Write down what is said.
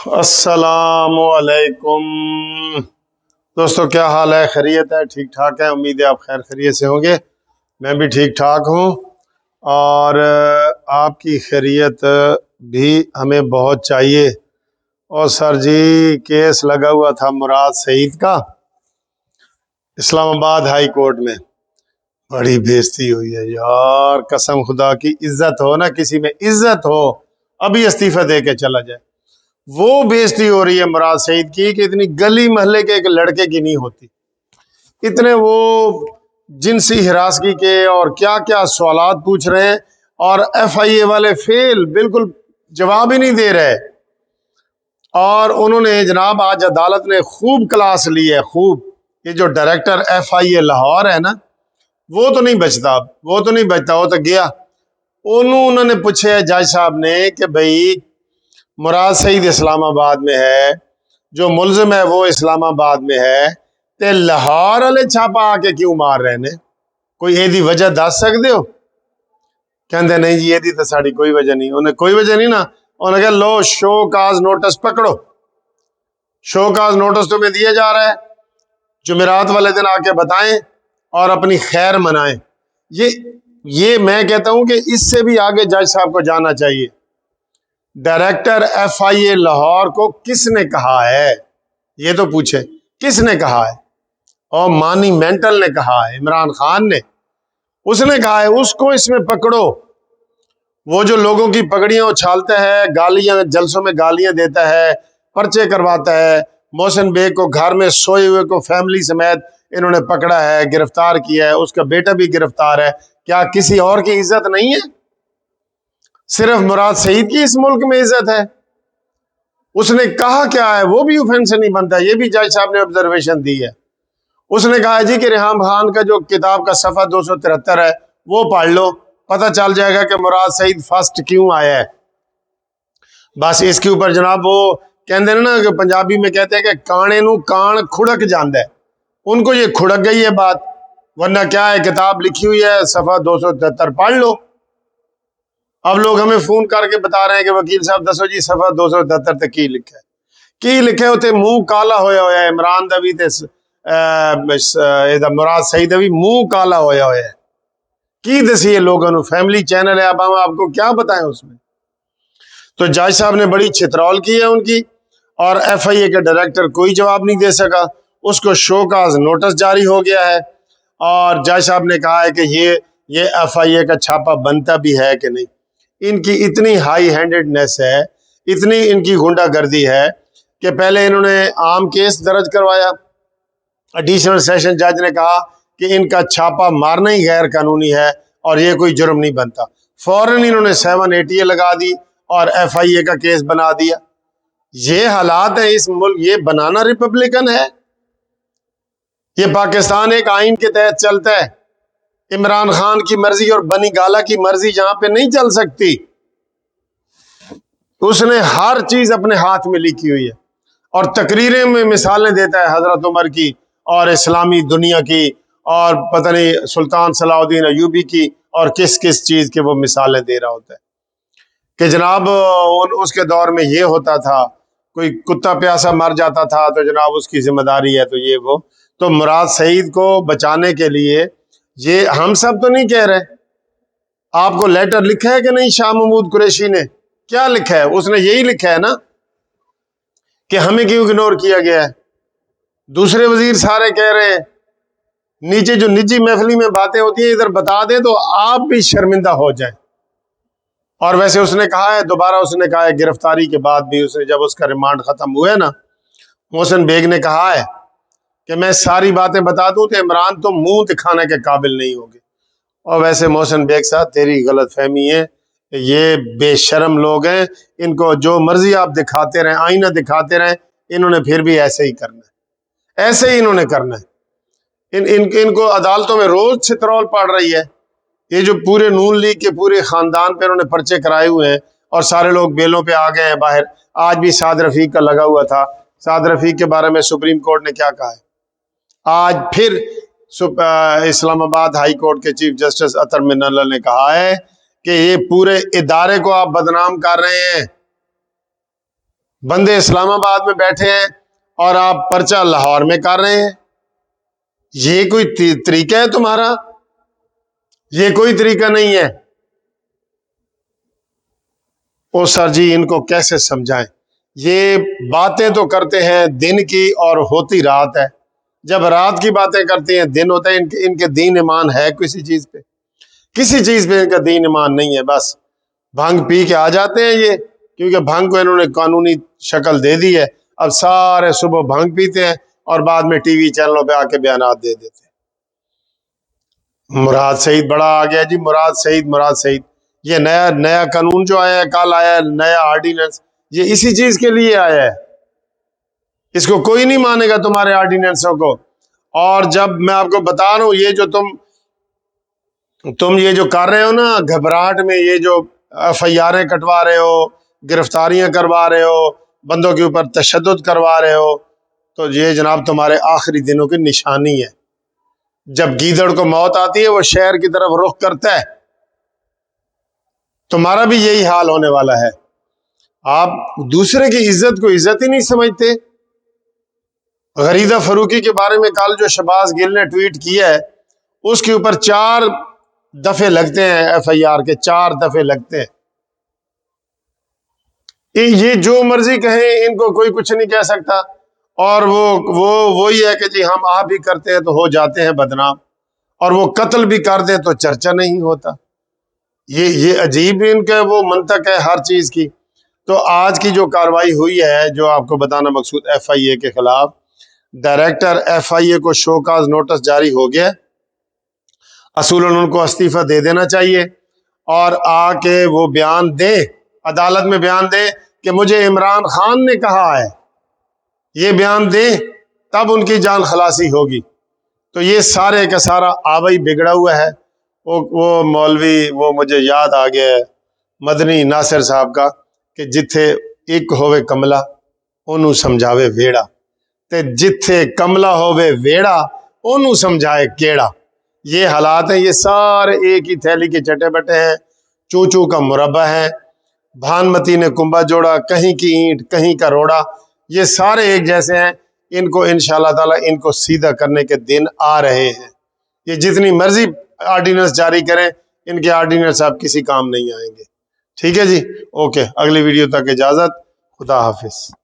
السلام علیکم دوستو، کیا حال ہے؟ خیریت ہے؟ ٹھیک ٹھاک ہے؟ امید ہے آپ خیر خیریت سے ہوں گے۔ میں بھی ٹھیک ٹھاک ہوں، اور آپ کی خیریت بھی ہمیں بہت چاہیے۔ اور سر جی، کیس لگا ہوا تھا مراد سعید کا اسلام آباد ہائی کورٹ میں، بڑی بےزتی ہوئی ہے یار، قسم خدا کی عزت ہو نا، کسی میں عزت ہو ابھی استعفی دے کے چلا جائے۔ وہ بےزتی ہو رہی ہے مراد سعید کی کہ اتنی گلی محلے کے ایک لڑکے کی نہیں ہوتی، اتنے وہ جنسی ہراسگی کے اور کیا کیا سوالات پوچھ رہے ہیں، اور ایف آئی اے والے فیل، بالکل جواب ہی نہیں دے رہے۔ اور انہوں نے جناب آج عدالت نے خوب کلاس لی ہے، خوب۔ یہ جو ڈائریکٹر ایف آئی اے لاہور ہے نا، وہ تو نہیں بچتا، وہ تو گیا۔ انہوں نے پوچھے جج صاحب نے کہ بھئی مراد سعید اسلام آباد میں ہے، جو ملزم ہے وہ اسلام آباد میں ہے، تے لاہور والے چھاپا آ کے کیوں مار رہے نے؟ کوئی ایدی وجہ دس سکتے ہو؟ کہندے نہیں جی، ایدی تو ساڑی کوئی وجہ نہیں۔ انہیں کوئی وجہ نہیں نا، انہوں نے کہا لو شو کاز نوٹس پکڑو، شو کاز نوٹس تمہیں دیا جا رہا ہے، جمعرات والے دن آ کے بتائیں اور اپنی خیر منائیں۔ یہ میں کہتا ہوں کہ اس سے بھی آگے جج صاحب کو جانا چاہیے۔ ڈائریکٹر ایف آئی اے لاہور کو کس نے کہا ہے؟ یہ تو پوچھے کس نے کہا ہے؟ اور مانی مینٹل نے کہا ہے، عمران خان نے، اس نے کہا ہے اس کو اس میں پکڑو۔ وہ جو لوگوں کی پگڑیاں اچھالتا ہے، گالیاں جلسوں میں گالیاں دیتا ہے، پرچے کرواتا ہے، محسن بیگ کو گھر میں سوئے ہوئے کو فیملی سمیت انہوں نے پکڑا ہے، گرفتار کیا ہے، اس کا بیٹا بھی گرفتار ہے۔ کیا کسی اور کی عزت نہیں ہے؟ صرف مراد سعید کی اس ملک میں عزت ہے؟ اس نے کہا کیا ہے وہ بھی اوفینس نہیں بنتا، یہ بھی جج صاحب نے آبزرویشن دی ہے۔ اس نے کہا جی کہ ریحام خان کا جو کتاب کا صفحہ 273 ہے وہ پڑھ لو، پتہ چل جائے گا کہ مراد سعید فرسٹ کیوں آیا ہے۔ بس اس کے اوپر جناب وہ کہندے نا کہ پنجابی میں کہتے ہیں کہ کانے نو کان کھڑک جاندہ ہے، ان کو یہ کھڑک گئی ہے بات، ورنہ کیا ہے، کتاب لکھی ہوئی ہے، صفحہ 273 پڑھ لو۔ اب لوگ ہمیں فون کر کے بتا رہے ہیں کہ وکیل صاحب دسو جی صفحہ 273 تے کی لکھا ہے، کی لکھے ہوتے منہ کالا ہویا ہے عمران دا بھی تے مراد سعید دا بھی منہ کالا ہویا ہے۔ کی دسیے لوگوں نے، فیملی چینل ہے، اب ہم آپ کو کیا بتائیں اس میں۔ تو جج صاحب نے بڑی چھترول کی ہے ان کی، اور ایف آئی اے کے ڈائریکٹر کوئی جواب نہیں دے سکا، اس کو شو کاز نوٹس جاری ہو گیا ہے، اور جج صاحب نے کہا ہے کہ یہ ایف آئی اے کا چھاپا بنتا بھی ہے کہ نہیں۔ ان کی اتنی ہائی ہینڈڈنیس ہے، اتنی ان کی گنڈا گردی ہے کہ پہلے انہوں نے عام کیس درج کروایا، ایڈیشنل سیشن جج نے کہا کہ ان کا چھاپا مارنا ہی غیر قانونی ہے اور یہ کوئی جرم نہیں بنتا، فوراً انہوں نے 780 لگا دی اور ایف آئی اے کا کیس بنا دیا۔ یہ حالات ہیں اس ملک، یہ بنانا ریپبلکن ہے؟ یہ پاکستان ایک آئین کے تحت چلتا ہے، عمران خان کی مرضی اور بنی گالا کی مرضی یہاں پہ نہیں چل سکتی۔ اس نے ہر چیز اپنے ہاتھ میں لکھی ہوئی ہے، اور تقریریں میں مثالیں دیتا ہے حضرت عمر کی اور اسلامی دنیا کی، اور پتہ نہیں سلطان صلاح الدین ایوبی کی، اور کس کس چیز کے وہ مثالیں دے رہا ہوتا ہے کہ جناب اس کے دور میں یہ ہوتا تھا، کوئی کتا پیاسا مر جاتا تھا تو جناب اس کی ذمہ داری ہے، تو یہ وہ۔ تو مراد سعید کو بچانے کے لیے یہ ہم سب تو نہیں کہہ رہے، آپ کو لیٹر لکھا ہے کہ نہیں شاہ محمود قریشی نے؟ کیا لکھا ہے؟ اس نے یہی لکھا ہے نا کہ ہمیں کیوں اگنور کیا گیا ہے۔ دوسرے وزیر سارے کہہ رہے ہیں، نیچے جو نجی محفلی میں باتیں ہوتی ہیں ادھر بتا دیں تو آپ بھی شرمندہ ہو جائیں۔ اور ویسے اس نے کہا ہے، دوبارہ اس نے کہا ہے گرفتاری کے بعد بھی، اس نے جب اس کا ریمانڈ ختم ہوا ہے نا، محسن بیگ نے کہا ہے کہ میں ساری باتیں بتا دوں تو عمران تو منہ دکھانے کے قابل نہیں ہوگے۔ اور ویسے محسن بیگ صاحب تیری غلط فہمی ہے، یہ بے شرم لوگ ہیں، ان کو جو مرضی آپ دکھاتے رہیں، آئینہ دکھاتے رہیں، انہوں نے پھر بھی ایسے ہی کرنا ہے، ایسے ہی انہوں نے کرنا ہے۔ ان کو عدالتوں میں روز چھترول پڑ رہی ہے۔ یہ جو پورے نون لیگ کے پورے خاندان پہ انہوں نے پرچے کرائے ہوئے ہیں، اور سارے لوگ بیلوں پہ آ گئے ہیں باہر۔ آج بھی سعد رفیق کا لگا ہوا تھا، سعد رفیق کے بارے میں سپریم کورٹ نے کیا کہا ہے؟ آج پھر اسلام آباد ہائی کورٹ کے چیف جسٹس اطہر من اللہ نے کہا ہے کہ یہ پورے ادارے کو آپ بدنام کر رہے ہیں۔ بندے اسلام آباد میں بیٹھے ہیں اور آپ پرچہ لاہور میں کر رہے ہیں. یہ کوئی طریقہ ہے تمہارا؟ یہ کوئی طریقہ نہیں ہے. او سر جی ان کو کیسے سمجھائیں؟ یہ باتیں تو کرتے ہیں دن کی اور ہوتی رات ہے. جب رات کی باتیں کرتے ہیں دن ہوتا ہے. ان کے دین ایمان ہے کسی چیز پہ؟ کسی چیز پہ ان کا دین ایمان نہیں ہے. بس بھنگ پی کے آ جاتے ہیں یہ، کیونکہ بھنگ کو انہوں نے قانونی شکل دے دی ہے. اب سارے صبح بھنگ پیتے ہیں اور بعد میں ٹی وی چینلوں پہ آ کے بیانات دے دیتے ہیں. مراد سعید بڑا آ گیا جی. مراد سعید یہ نیا قانون جو آیا ہے، کل آیا ہے نیا آرڈیننس، یہ اسی چیز کے لیے آیا ہے. اس کو کوئی نہیں مانے گا تمہارے آرڈیننسوں کو. اور جب میں آپ کو بتا رہا ہوں یہ جو تم یہ جو کر رہے ہو نا گھبراہٹ میں، یہ جو ایف آئی آریں کٹوا رہے ہو، گرفتاریاں کروا رہے ہو، بندوں کے اوپر تشدد کروا رہے ہو، تو یہ جناب تمہارے آخری دنوں کی نشانی ہے. جب گیدڑ کو موت آتی ہے وہ شہر کی طرف رخ کرتا ہے. تمہارا بھی یہی حال ہونے والا ہے. آپ دوسرے کی عزت کو عزت ہی نہیں سمجھتے. غریدہ فروخی کے بارے میں کل جو شہباز گل نے ٹویٹ کیا ہے، اس کے اوپر 4 دفعے لگتے ہیں ایف آئی آر کے، 4 دفعے لگتے ہیں. یہ جو مرضی کہیں ان کو کوئی کچھ نہیں کہہ سکتا. اور وہی ہے کہ جی ہم آپ بھی کرتے ہیں تو ہو جاتے ہیں بدنام، اور وہ قتل بھی کر دیں تو چرچا نہیں ہوتا. یہ عجیب ان کا وہ منطق ہے ہر چیز کی. تو آج کی جو کاروائی ہوئی ہے، جو آپ کو بتانا مقصود، ایف آئی اے کے خلاف ڈائریکٹر ایف آئی اے کو شوکاز نوٹس جاری ہو گیا. اصولاً ان کو استعفیٰ دے دینا چاہیے اور آ کے وہ بیان دیں، عدالت میں بیان دیں کہ مجھے عمران خان نے کہا ہے. یہ بیان دیں تب ان کی جان خلاصی ہوگی. تو یہ سارے کا سارا آبائی بگڑا ہوا ہے. وہ مولوی وہ مجھے یاد آ گیا ہے مدنی ناصر صاحب کا کہ جتھے ایک ہوئے کملا انہوں سمجھاوے ویڑا، تے جتھے کملا ہوئے ویڑا انہوں سمجھائے کیڑا. یہ حالات ہیں. یہ سارے ایک ہی تھیلی کے چٹے بٹے ہیں، چوچو کا مربع ہے. بھانمتی نے کنبا جوڑا، کہیں کی اینٹ کہیں کا روڑا. یہ سارے ایک جیسے ہیں. ان کو انشاءاللہ تعالی ان کو سیدھا کرنے کے دن آ رہے ہیں. یہ جتنی مرضی آرڈیننس جاری کریں، ان کے آرڈیننس آپ کسی کام نہیں آئیں گے. ٹھیک ہے جی، اوکے. اگلی ویڈیو تک اجازت. خدا حافظ.